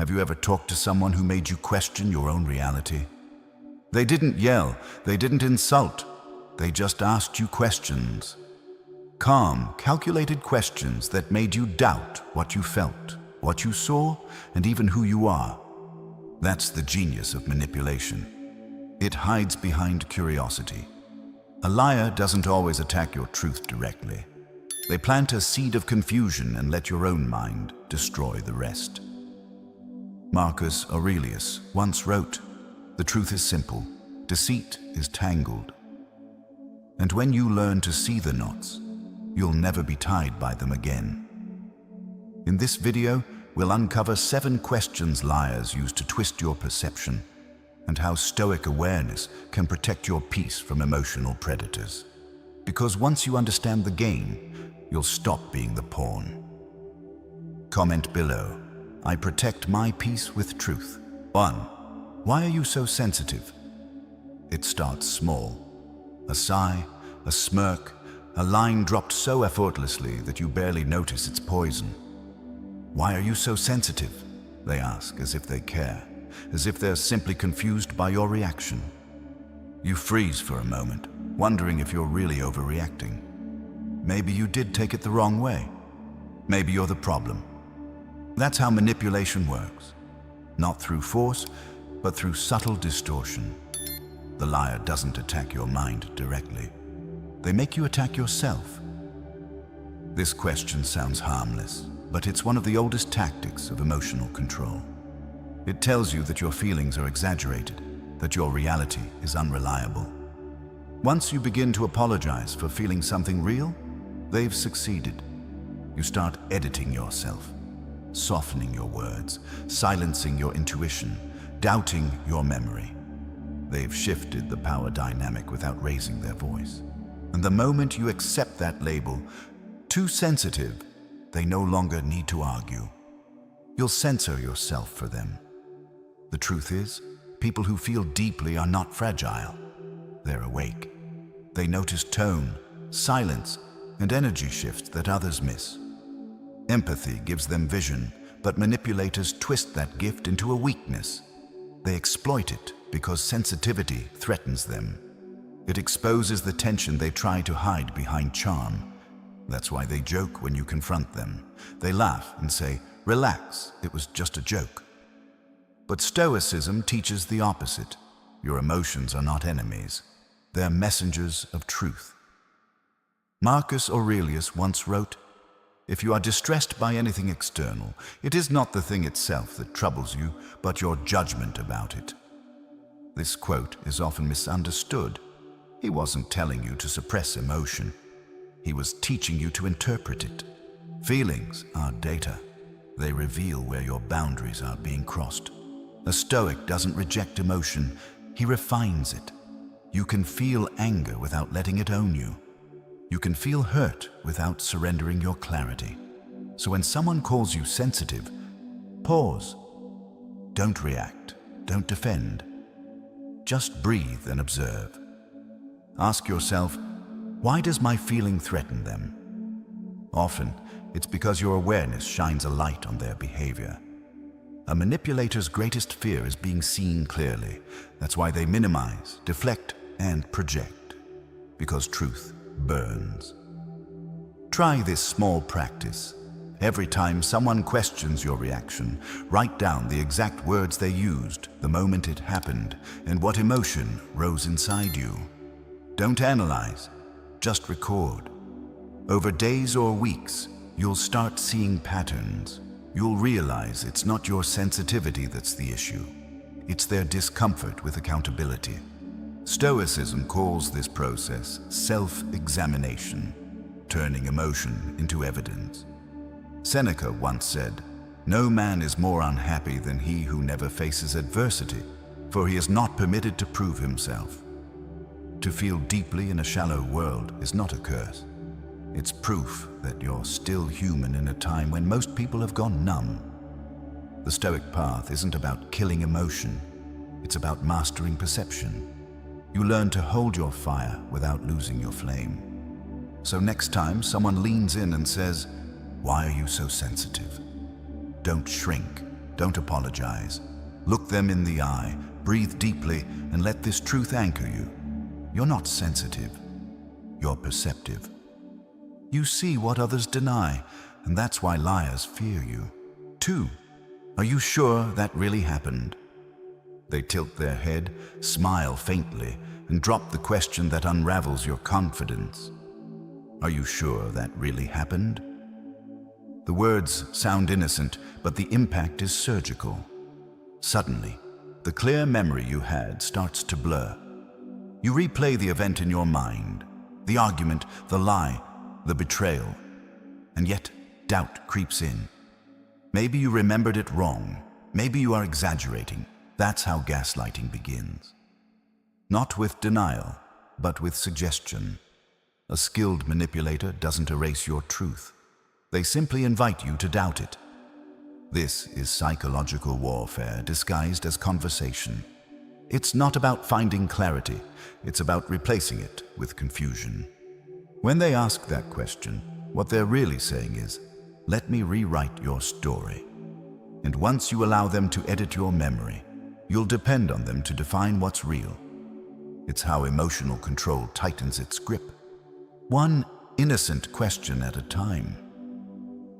Have you ever talked to someone who made you question your own reality? They didn't yell, they didn't insult, they just asked you questions. Calm, calculated questions that made you doubt what you felt, what you saw, and even who you are. That's the genius of manipulation. It hides behind curiosity. A liar doesn't always attack your truth directly. They plant a seed of confusion and let your own mind destroy the rest. Marcus Aurelius once wrote, "The truth is simple, deceit is tangled. And when you learn to see the knots, you'll never be tied by them again." In this video, we'll uncover 7 questions liars use to twist your perception, and how Stoic awareness can protect your peace from emotional predators. Because once you understand the game, you'll stop being the pawn. Comment below. I protect my peace with truth. 1. Why are you so sensitive? It starts small. A sigh, a smirk, a line dropped so effortlessly that you barely notice it's poison. Why are you so sensitive? They ask, as if they care, as if they're simply confused by your reaction. You freeze for a moment, wondering if you're really overreacting. Maybe you did take it the wrong way. Maybe you're the problem. That's how manipulation works. Not through force, but through subtle distortion. The liar doesn't attack your mind directly. They make you attack yourself. This question sounds harmless, but it's one of the oldest tactics of emotional control. It tells you that your feelings are exaggerated, that your reality is unreliable. Once you begin to apologize for feeling something real, they've succeeded. You start editing yourself, softening your words, silencing your intuition, doubting your memory. They've shifted the power dynamic without raising their voice. And the moment you accept that label, too sensitive, they no longer need to argue. You'll censor yourself for them. The truth is, people who feel deeply are not fragile. They're awake. They notice tone, silence, and energy shifts that others miss. Empathy gives them vision, but manipulators twist that gift into a weakness. They exploit it because sensitivity threatens them. It exposes the tension they try to hide behind charm. That's why they joke when you confront them. They laugh and say, "Relax, it was just a joke." But Stoicism teaches the opposite. Your emotions are not enemies. They're messengers of truth. Marcus Aurelius once wrote, "If you are distressed by anything external, it is not the thing itself that troubles you, but your judgment about it." This quote is often misunderstood. He wasn't telling you to suppress emotion. He was teaching you to interpret it. Feelings are data. They reveal where your boundaries are being crossed. A Stoic doesn't reject emotion, he refines it. You can feel anger without letting it own you. You can feel hurt without surrendering your clarity. So when someone calls you sensitive, pause. Don't react. Don't defend. Just breathe and observe. Ask yourself, why does my feeling threaten them? Often, it's because your awareness shines a light on their behavior. A manipulator's greatest fear is being seen clearly. That's why they minimize, deflect, and project. Because truth burns. Try this small practice. Every time someone questions your reaction, write down the exact words they used, the moment it happened, and what emotion rose inside you. Don't analyze, just record. Over days or weeks, you'll start seeing patterns. You'll realize it's not your sensitivity that's the issue. It's their discomfort with accountability. Stoicism calls this process self-examination, turning emotion into evidence. Seneca once said, "No man is more unhappy than he who never faces adversity, for he is not permitted to prove himself." To feel deeply in a shallow world is not a curse. It's proof that you're still human in a time when most people have gone numb. The Stoic path isn't about killing emotion. It's about mastering perception. You learn to hold your fire without losing your flame. So next time someone leans in and says, "Why are you so sensitive?" Don't shrink. Don't apologize. Look them in the eye, breathe deeply, and let this truth anchor you. You're not sensitive. You're perceptive. You see what others deny, and that's why liars fear you. 2. Are you sure that really happened? They tilt their head, smile faintly, and drop the question that unravels your confidence. Are you sure that really happened? The words sound innocent, but the impact is surgical. Suddenly, the clear memory you had starts to blur. You replay the event in your mind, the argument, the lie, the betrayal, and yet doubt creeps in. Maybe you remembered it wrong. Maybe you are exaggerating. That's how gaslighting begins. Not with denial, but with suggestion. A skilled manipulator doesn't erase your truth. They simply invite you to doubt it. This is psychological warfare disguised as conversation. It's not about finding clarity. It's about replacing it with confusion. When they ask that question, what they're really saying is, "Let me rewrite your story." And once you allow them to edit your memory, you'll depend on them to define what's real. It's how emotional control tightens its grip. One innocent question at a time.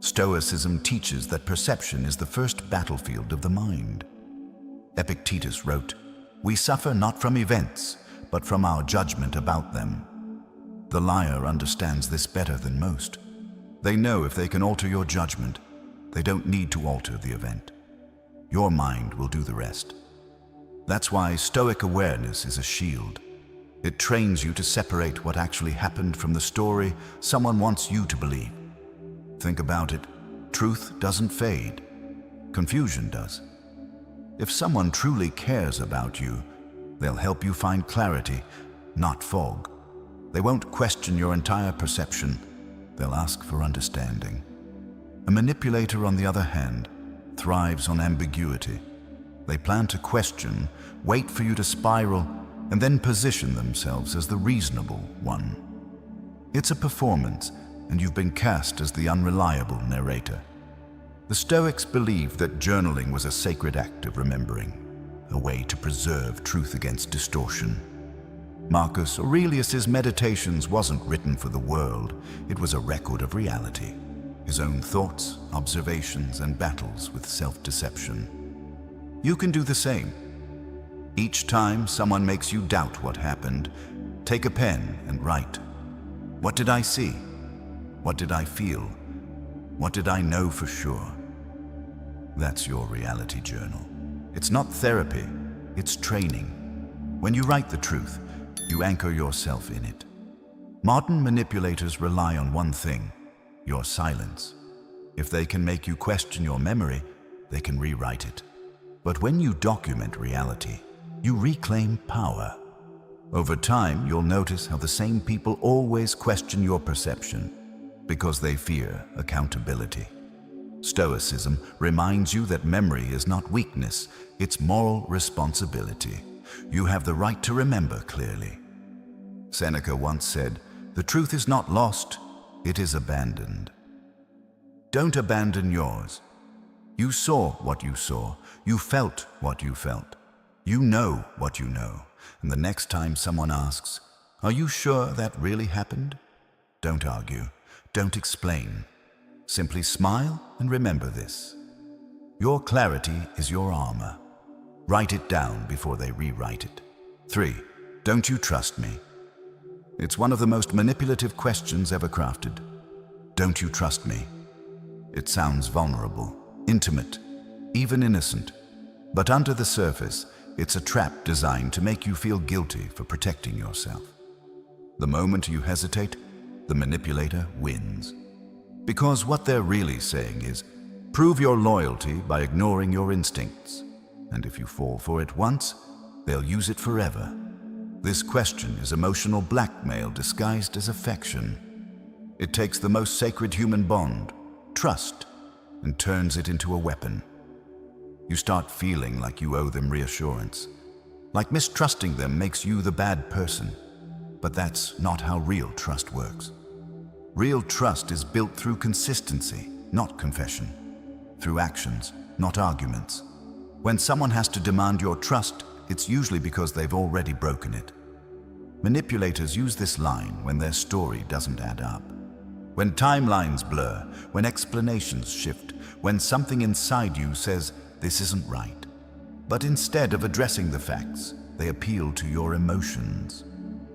Stoicism teaches that perception is the first battlefield of the mind. Epictetus wrote, "We suffer not from events, but from our judgment about them." The liar understands this better than most. They know if they can alter your judgment, they don't need to alter the event. Your mind will do the rest. That's why Stoic awareness is a shield. It trains you to separate what actually happened from the story someone wants you to believe. Think about it. Truth doesn't fade. Confusion does. If someone truly cares about you, they'll help you find clarity, not fog. They won't question your entire perception. They'll ask for understanding. A manipulator, on the other hand, thrives on ambiguity. They plan to question, wait for you to spiral, and then position themselves as the reasonable one. It's a performance, and you've been cast as the unreliable narrator. The Stoics believed that journaling was a sacred act of remembering, a way to preserve truth against distortion. Marcus Aurelius's Meditations wasn't written for the world. It was a record of reality, his own thoughts, observations, and battles with self-deception. You can do the same. Each time someone makes you doubt what happened, take a pen and write. What did I see? What did I feel? What did I know for sure? That's your reality journal. It's not therapy, it's training. When you write the truth, you anchor yourself in it. Modern manipulators rely on one thing, your silence. If they can make you question your memory, they can rewrite it. But when you document reality, you reclaim power. Over time, you'll notice how the same people always question your perception because they fear accountability. Stoicism reminds you that memory is not weakness, it's moral responsibility. You have the right to remember clearly. Seneca once said, "The truth is not lost, it is abandoned." Don't abandon yours. You saw what you saw. You felt what you felt. You know what you know. And the next time someone asks, "Are you sure that really happened?" Don't argue. Don't explain. Simply smile and remember this. Your clarity is your armor. Write it down before they rewrite it. 3. Don't you trust me? It's one of the most manipulative questions ever crafted. Don't you trust me? It sounds vulnerable, intimate, even innocent. But under the surface, it's a trap designed to make you feel guilty for protecting yourself. The moment you hesitate, the manipulator wins. Because what they're really saying is, prove your loyalty by ignoring your instincts. And if you fall for it once, they'll use it forever. This question is emotional blackmail disguised as affection. It takes the most sacred human bond, trust, and turns it into a weapon. You start feeling like you owe them reassurance, like mistrusting them makes you the bad person. But that's not how real trust works. Real trust is built through consistency, not confession. through actions, not arguments. When someone has to demand your trust, it's usually because they've already broken it. Manipulators use this line when their story doesn't add up. When timelines blur, when explanations shift, when something inside you says, this isn't right. But instead of addressing the facts, they appeal to your emotions.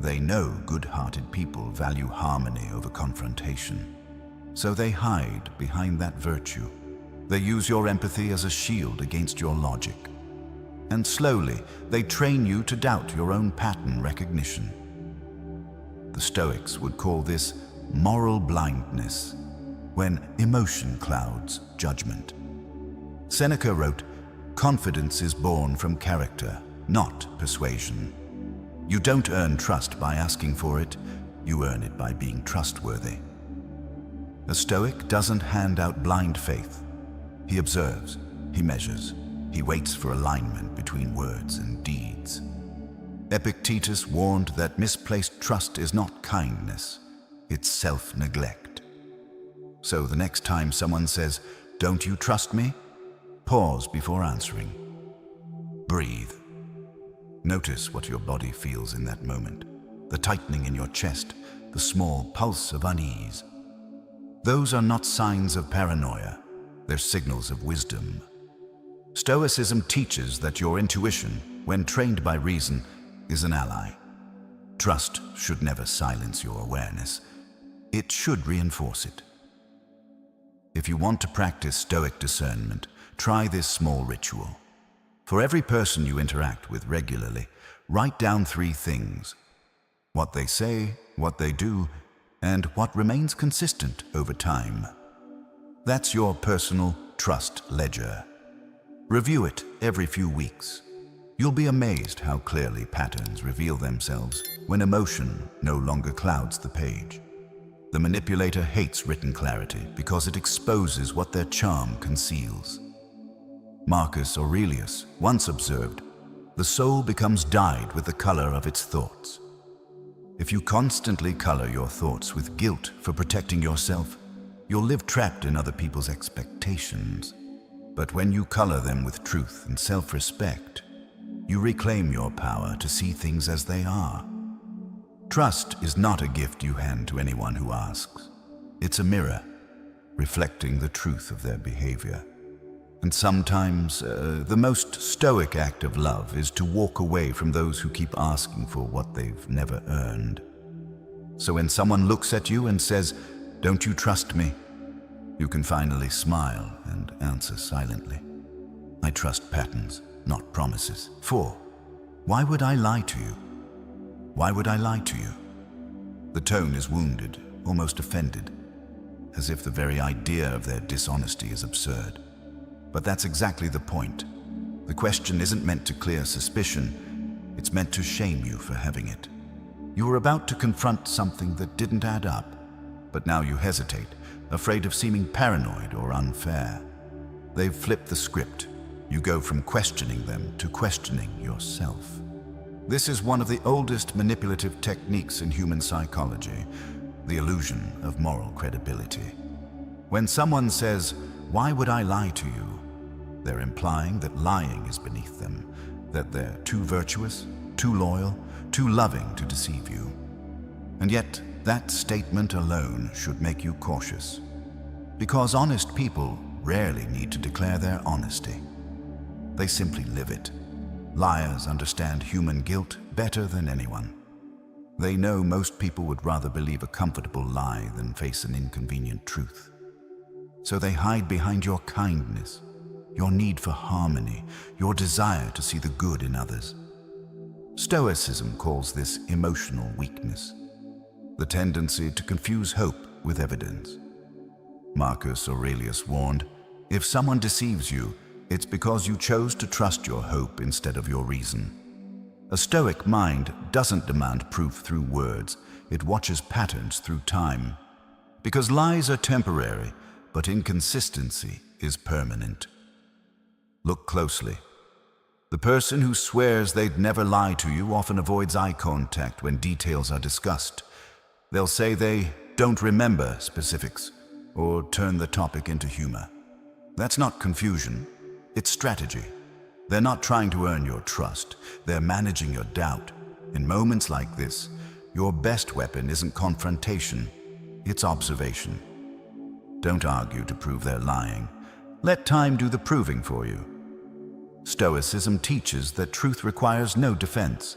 They know good-hearted people value harmony over confrontation. So they hide behind that virtue. They use your empathy as a shield against your logic. And slowly, they train you to doubt your own pattern recognition. The Stoics would call this moral blindness, when emotion clouds judgment. Seneca wrote, "Confidence is born from character, not persuasion." You don't earn trust by asking for it, you earn it by being trustworthy. A Stoic doesn't hand out blind faith. He observes, he measures, he waits for alignment between words and deeds. Epictetus warned that misplaced trust is not kindness, it's self-neglect. So the next time someone says, "Don't you trust me?" pause before answering. Breathe. Notice what your body feels in that moment, the tightening in your chest, the small pulse of unease. Those are not signs of paranoia, they're signals of wisdom. Stoicism teaches that your intuition, when trained by reason, is an ally. Trust should never silence your awareness. It should reinforce it. If you want to practice Stoic discernment, try this small ritual. For every person you interact with regularly, write down 3 things: what they say, what they do, and what remains consistent over time. That's your personal trust ledger. Review it every few weeks. You'll be amazed how clearly patterns reveal themselves when emotion no longer clouds the page. The manipulator hates written clarity because it exposes what their charm conceals. Marcus Aurelius once observed, "The soul becomes dyed with the color of its thoughts." If you constantly color your thoughts with guilt for protecting yourself, you'll live trapped in other people's expectations. But when you color them with truth and self-respect, you reclaim your power to see things as they are. Trust is not a gift you hand to anyone who asks. It's a mirror, reflecting the truth of their behavior. And sometimes, the most stoic act of love is to walk away from those who keep asking for what they've never earned. So when someone looks at you and says, "Don't you trust me?" you can finally smile and answer silently, "I trust patterns, not promises." For why would I lie to you? Why would I lie to you? The tone is wounded, almost offended, as if the very idea of their dishonesty is absurd. But that's exactly the point. The question isn't meant to clear suspicion, it's meant to shame you for having it. You were about to confront something that didn't add up, but now you hesitate, afraid of seeming paranoid or unfair. They've flipped the script. You go from questioning them to questioning yourself. This is one of the oldest manipulative techniques in human psychology, the illusion of moral credibility. When someone says, "Why would I lie to you?" they're implying that lying is beneath them, that they're too virtuous, too loyal, too loving to deceive you. And yet, that statement alone should make you cautious. Because honest people rarely need to declare their honesty. They simply live it. Liars understand human guilt better than anyone. They know most people would rather believe a comfortable lie than face an inconvenient truth. So they hide behind your kindness, your need for harmony, your desire to see the good in others. Stoicism calls this emotional weakness, the tendency to confuse hope with evidence. Marcus Aurelius warned, "If someone deceives you, it's because you chose to trust your hope instead of your reason." A Stoic mind doesn't demand proof through words, it watches patterns through time. Because lies are temporary, but inconsistency is permanent. Look closely. The person who swears they'd never lie to you often avoids eye contact when details are discussed. They'll say they don't remember specifics or turn the topic into humor. That's not confusion, it's strategy. They're not trying to earn your trust, they're managing your doubt. In moments like this, your best weapon isn't confrontation, it's observation. Don't argue to prove they're lying. Let time do the proving for you. Stoicism teaches that truth requires no defense.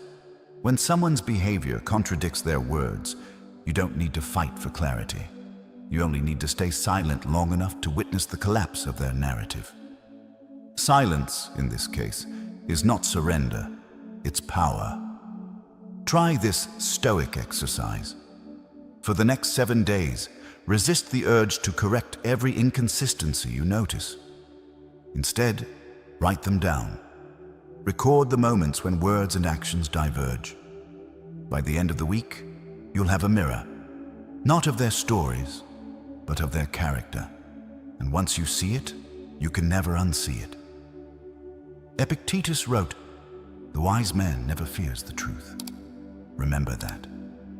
When someone's behavior contradicts their words, you don't need to fight for clarity. You only need to stay silent long enough to witness the collapse of their narrative. Silence, in this case, is not surrender, it's power. Try this Stoic exercise. For the next 7 days, resist the urge to correct every inconsistency you notice. Instead, write them down. Record the moments when words and actions diverge. By the end of the week, you'll have a mirror, not of their stories, but of their character. And once you see it, you can never unsee it. Epictetus wrote, "The wise man never fears the truth." Remember that.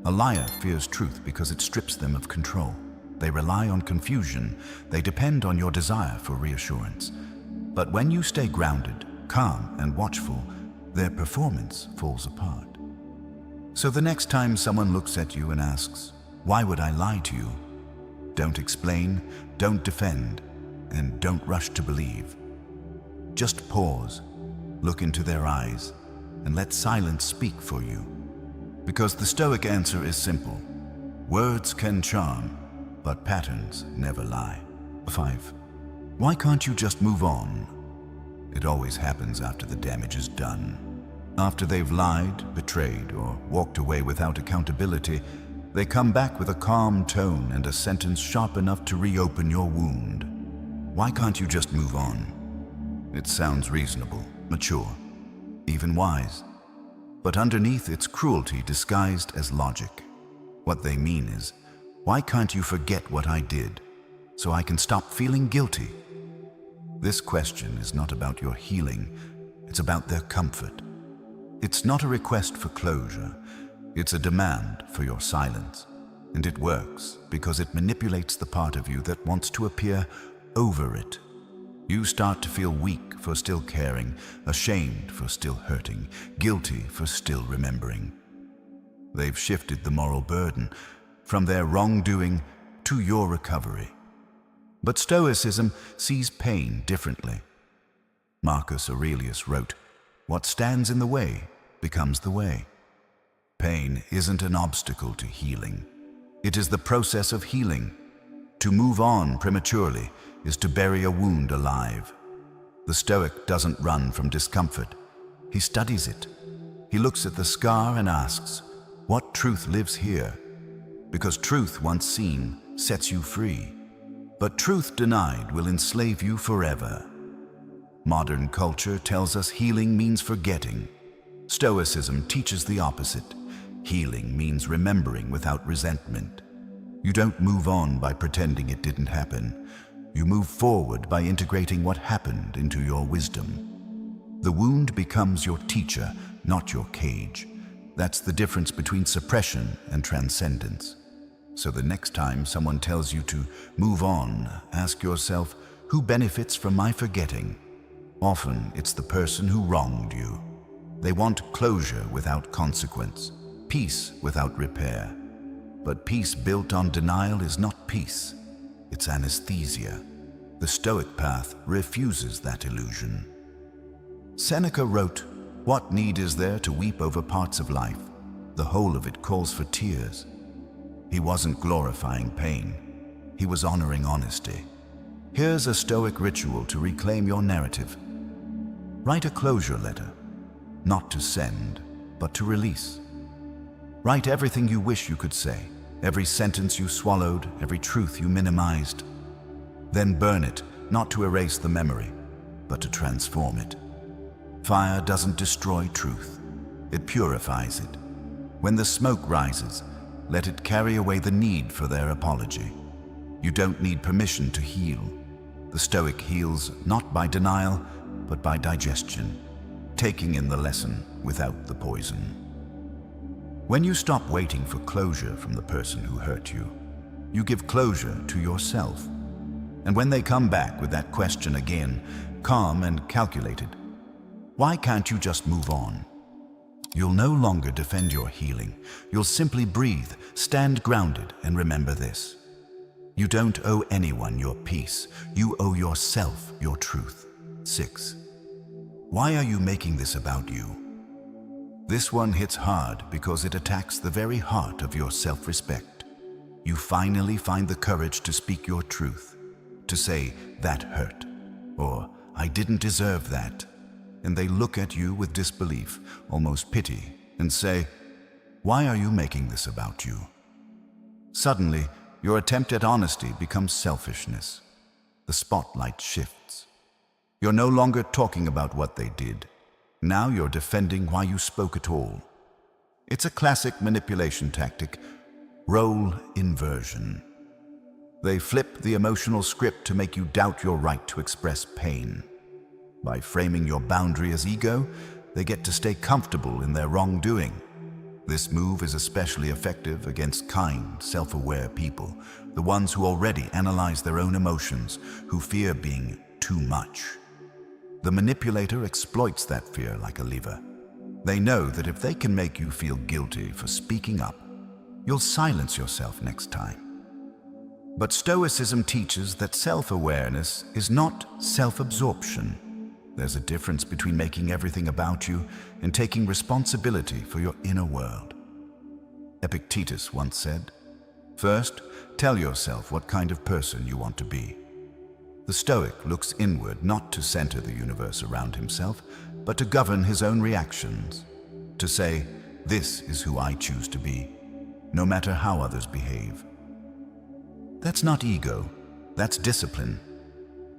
A liar fears truth because it strips them of control. They rely on confusion. They depend on your desire for reassurance. But when you stay grounded, calm, and watchful, their performance falls apart. So the next time someone looks at you and asks, "Why would I lie to you?" don't explain, don't defend, and don't rush to believe. Just pause, look into their eyes, and let silence speak for you. Because the Stoic answer is simple. Words can charm, but patterns never lie. 5. Why can't you just move on? It always happens after the damage is done. After they've lied, betrayed, or walked away without accountability, they come back with a calm tone and a sentence sharp enough to reopen your wound. Why can't you just move on? It sounds reasonable, mature, even wise. But underneath it's cruelty disguised as logic. What they mean is, why can't you forget what I did so I can stop feeling guilty? This question is not about your healing, it's about their comfort. It's not a request for closure, it's a demand for your silence. And it works because it manipulates the part of you that wants to appear over it. You start to feel weak for still caring, ashamed for still hurting, guilty for still remembering. They've shifted the moral burden from their wrongdoing to your recovery. But Stoicism sees pain differently. Marcus Aurelius wrote, "What stands in the way becomes the way." Pain isn't an obstacle to healing. It is the process of healing. To move on prematurely is to bury a wound alive. The Stoic doesn't run from discomfort. He studies it. He looks at the scar and asks, what truth lives here? Because truth once seen sets you free. But truth denied will enslave you forever. Modern culture tells us healing means forgetting. Stoicism teaches the opposite. Healing means remembering without resentment. You don't move on by pretending it didn't happen. You move forward by integrating what happened into your wisdom. The wound becomes your teacher, not your cage. That's the difference between suppression and transcendence. So the next time someone tells you to move on, ask yourself, who benefits from my forgetting? Often it's the person who wronged you. They want closure without consequence, peace without repair. But peace built on denial is not peace. It's anesthesia. The Stoic path refuses that illusion. Seneca wrote, "What need is there to weep over parts of life? The whole of it calls for tears." He wasn't glorifying pain. He was honoring honesty. Here's a Stoic ritual to reclaim your narrative. Write a closure letter, not to send, but to release. Write everything you wish you could say, every sentence you swallowed, every truth you minimized. Then burn it, not to erase the memory, but to transform it. Fire doesn't destroy truth. It purifies it. When the smoke rises, let it carry away the need for their apology. You don't need permission to heal. The Stoic heals not by denial, but by digestion, taking in the lesson without the poison. When you stop waiting for closure from the person who hurt you, you give closure to yourself. And when they come back with that question again, calm and calculated, why can't you just move on? You'll no longer defend your healing. You'll simply breathe, stand grounded, and remember this. You don't owe anyone your peace. You owe yourself your truth. 6. Why are you making this about you? This one hits hard because it attacks the very heart of your self-respect. You finally find the courage to speak your truth, to say, that hurt, or I didn't deserve that. And they look at you with disbelief, almost pity, and say, why are you making this about you? Suddenly, your attempt at honesty becomes selfishness. The spotlight shifts. You're no longer talking about what they did. Now you're defending why you spoke at all. It's a classic manipulation tactic, role inversion. They flip the emotional script to make you doubt your right to express pain. By framing your boundary as ego, they get to stay comfortable in their wrongdoing. This move is especially effective against kind, self-aware people, the ones who already analyze their own emotions, who fear being too much. The manipulator exploits that fear like a lever. They know that if they can make you feel guilty for speaking up, you'll silence yourself next time. But Stoicism teaches that self-awareness is not self-absorption. There's a difference between making everything about you and taking responsibility for your inner world. Epictetus once said, "First, tell yourself what kind of person you want to be." The Stoic looks inward not to center the universe around himself, but to govern his own reactions, to say, "This is who I choose to be, no matter how others behave." That's not ego, that's discipline.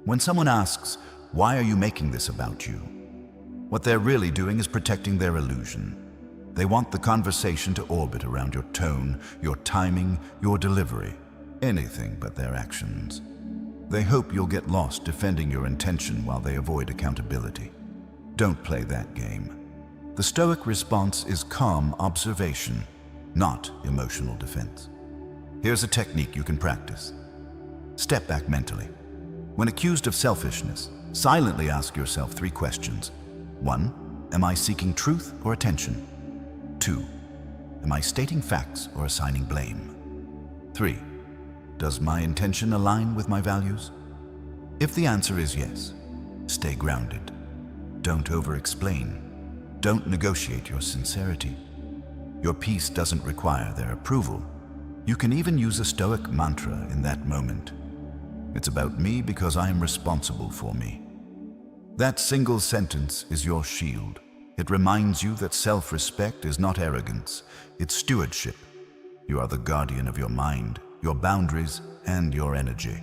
When someone asks, "Why are you making this about you?" what they're really doing is protecting their illusion. They want the conversation to orbit around your tone, your timing, your delivery, anything but their actions. They hope you'll get lost defending your intention while they avoid accountability. Don't play that game. The Stoic response is calm observation, not emotional defense. Here's a technique you can practice. Step back mentally. When accused of selfishness, silently ask yourself 3 questions. 1. Am I seeking truth or attention? 2. Am I stating facts or assigning blame? 3. Does my intention align with my values? If the answer is yes, stay grounded. Don't over-explain. Don't negotiate your sincerity. Your peace doesn't require their approval. You can even use a Stoic mantra in that moment. It's about me because I am responsible for me. That single sentence is your shield. It reminds you that self-respect is not arrogance, it's stewardship. You are the guardian of your mind, your boundaries, and your energy.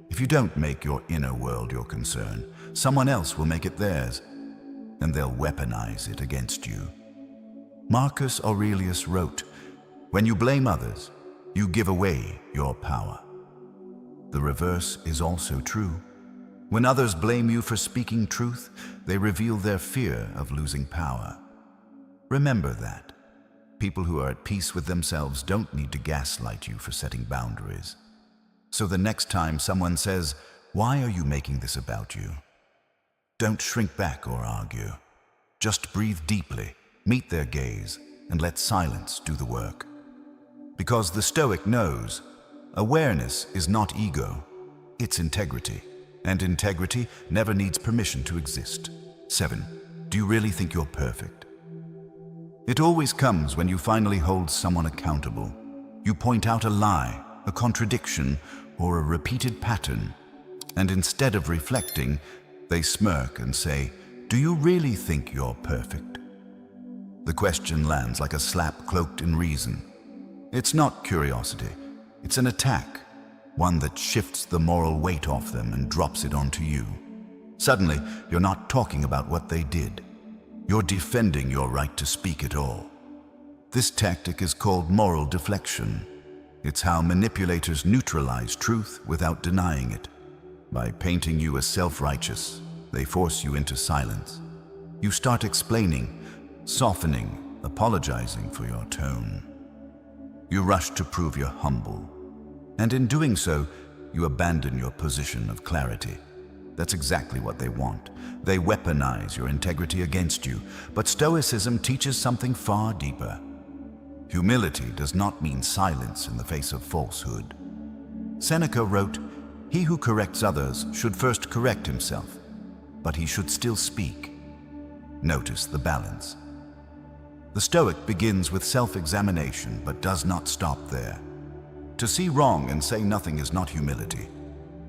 If you don't make your inner world your concern, someone else will make it theirs, and they'll weaponize it against you. Marcus Aurelius wrote, "When you blame others, you give away your power." The reverse is also true. When others blame you for speaking truth, they reveal their fear of losing power. Remember that. People who are at peace with themselves don't need to gaslight you for setting boundaries. So the next time someone says, "Why are you making this about you?" don't shrink back or argue. Just breathe deeply, meet their gaze, and let silence do the work. Because the Stoic knows, awareness is not ego, it's integrity. And integrity never needs permission to exist. 7. Do you really think you're perfect? It always comes when you finally hold someone accountable. You point out a lie, a contradiction, or a repeated pattern, and instead of reflecting, they smirk and say, "Do you really think you're perfect?" The question lands like a slap cloaked in reason. It's not curiosity, it's an attack. One that shifts the moral weight off them and drops it onto you. Suddenly, you're not talking about what they did. You're defending your right to speak at all. This tactic is called moral deflection. It's how manipulators neutralize truth without denying it. By painting you as self-righteous, they force you into silence. You start explaining, softening, apologizing for your tone. You rush to prove you're humble. And in doing so, you abandon your position of clarity. That's exactly what they want. They weaponize your integrity against you. But Stoicism teaches something far deeper. Humility does not mean silence in the face of falsehood. Seneca wrote, "He who corrects others should first correct himself, but he should still speak." Notice the balance. The Stoic begins with self-examination, but does not stop there. To see wrong and say nothing is not humility.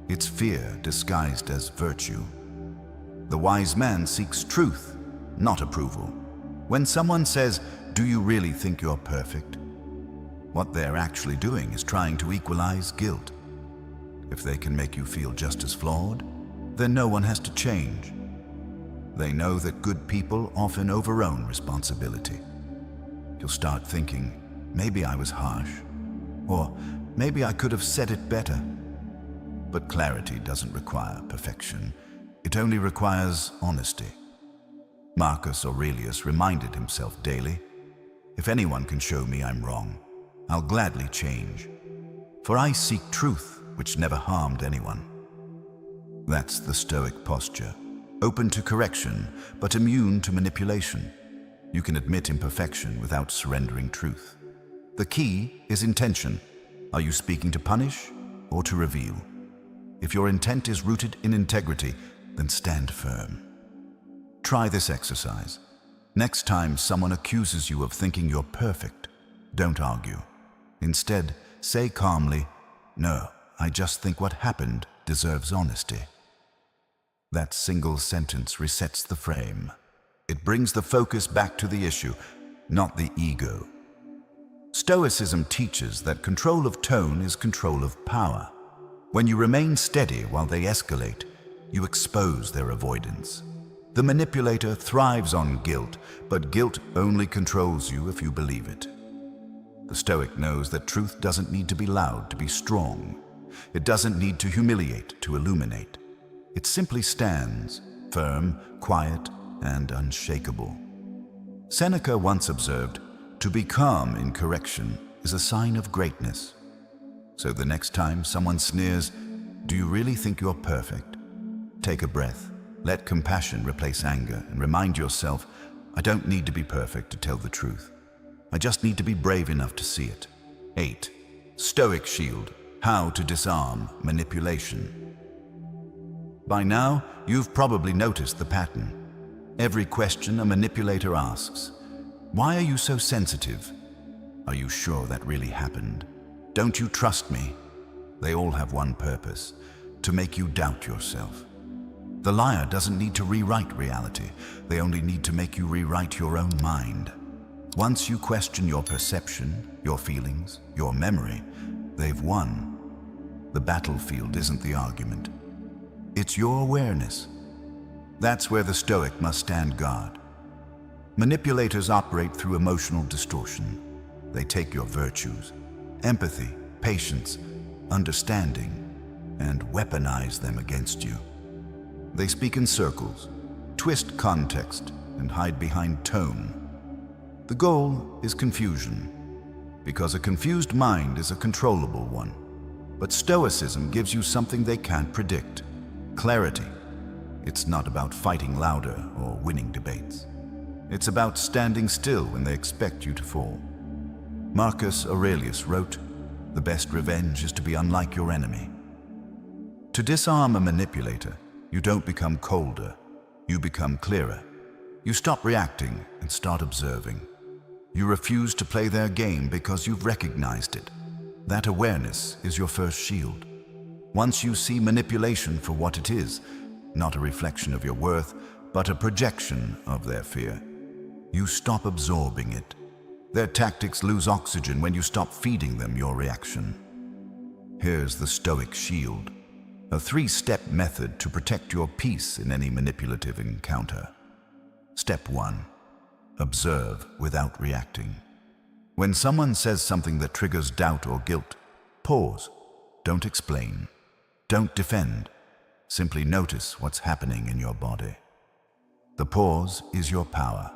It's fear disguised as virtue. The wise man seeks truth, not approval. When someone says, "Do you really think you're perfect?" what they're actually doing is trying to equalize guilt. If they can make you feel just as flawed, then no one has to change. They know that good people often overown responsibility. You'll start thinking, maybe I was harsh, or maybe I could have said it better. But clarity doesn't require perfection. It only requires honesty. Marcus Aurelius reminded himself daily, "If anyone can show me I'm wrong, I'll gladly change. For I seek truth, which never harmed anyone." That's the Stoic posture, open to correction, but immune to manipulation. You can admit imperfection without surrendering truth. The key is intention. Are you speaking to punish or to reveal? If your intent is rooted in integrity, then stand firm. Try this exercise. Next time someone accuses you of thinking you're perfect, don't argue. Instead, say calmly, "No, I just think what happened deserves honesty." That single sentence resets the frame. It brings the focus back to the issue, not the ego. Stoicism teaches that control of tone is control of power. When you remain steady while they escalate, you expose their avoidance. The manipulator thrives on guilt, but guilt only controls you if you believe it. The Stoic knows that truth doesn't need to be loud to be strong. It doesn't need to humiliate to illuminate. It simply stands, firm, quiet, and unshakable. Seneca once observed, "To be calm in correction is a sign of greatness." So the next time someone sneers, "Do you really think you're perfect?" take a breath, let compassion replace anger, and remind yourself, "I don't need to be perfect to tell the truth. I just need to be brave enough to see it." 8. Stoic Shield: How to Disarm Manipulation. By now, you've probably noticed the pattern. Every question a manipulator asks, "Why are you so sensitive? Are you sure that really happened? Don't you trust me?" They all have one purpose: to make you doubt yourself. The liar doesn't need to rewrite reality. They only need to make you rewrite your own mind. Once you question your perception, your feelings, your memory, they've won. The battlefield isn't the argument. It's your awareness. That's where the Stoic must stand guard. Manipulators operate through emotional distortion. They take your virtues, empathy, patience, understanding, and weaponize them against you. They speak in circles, twist context, and hide behind tone. The goal is confusion, because a confused mind is a controllable one. But Stoicism gives you something they can't predict: clarity. It's not about fighting louder or winning debates. It's about standing still when they expect you to fall. Marcus Aurelius wrote, "The best revenge is to be unlike your enemy." To disarm a manipulator, you don't become colder, you become clearer. You stop reacting and start observing. You refuse to play their game because you've recognized it. That awareness is your first shield. Once you see manipulation for what it is, not a reflection of your worth, but a projection of their fear, you stop absorbing it. Their tactics lose oxygen when you stop feeding them your reaction. Here's the Stoic Shield, a 3-step method to protect your peace in any manipulative encounter. Step 1. Observe without reacting. When someone says something that triggers doubt or guilt, pause. Don't explain. Don't defend. Simply notice what's happening in your body. The pause is your power.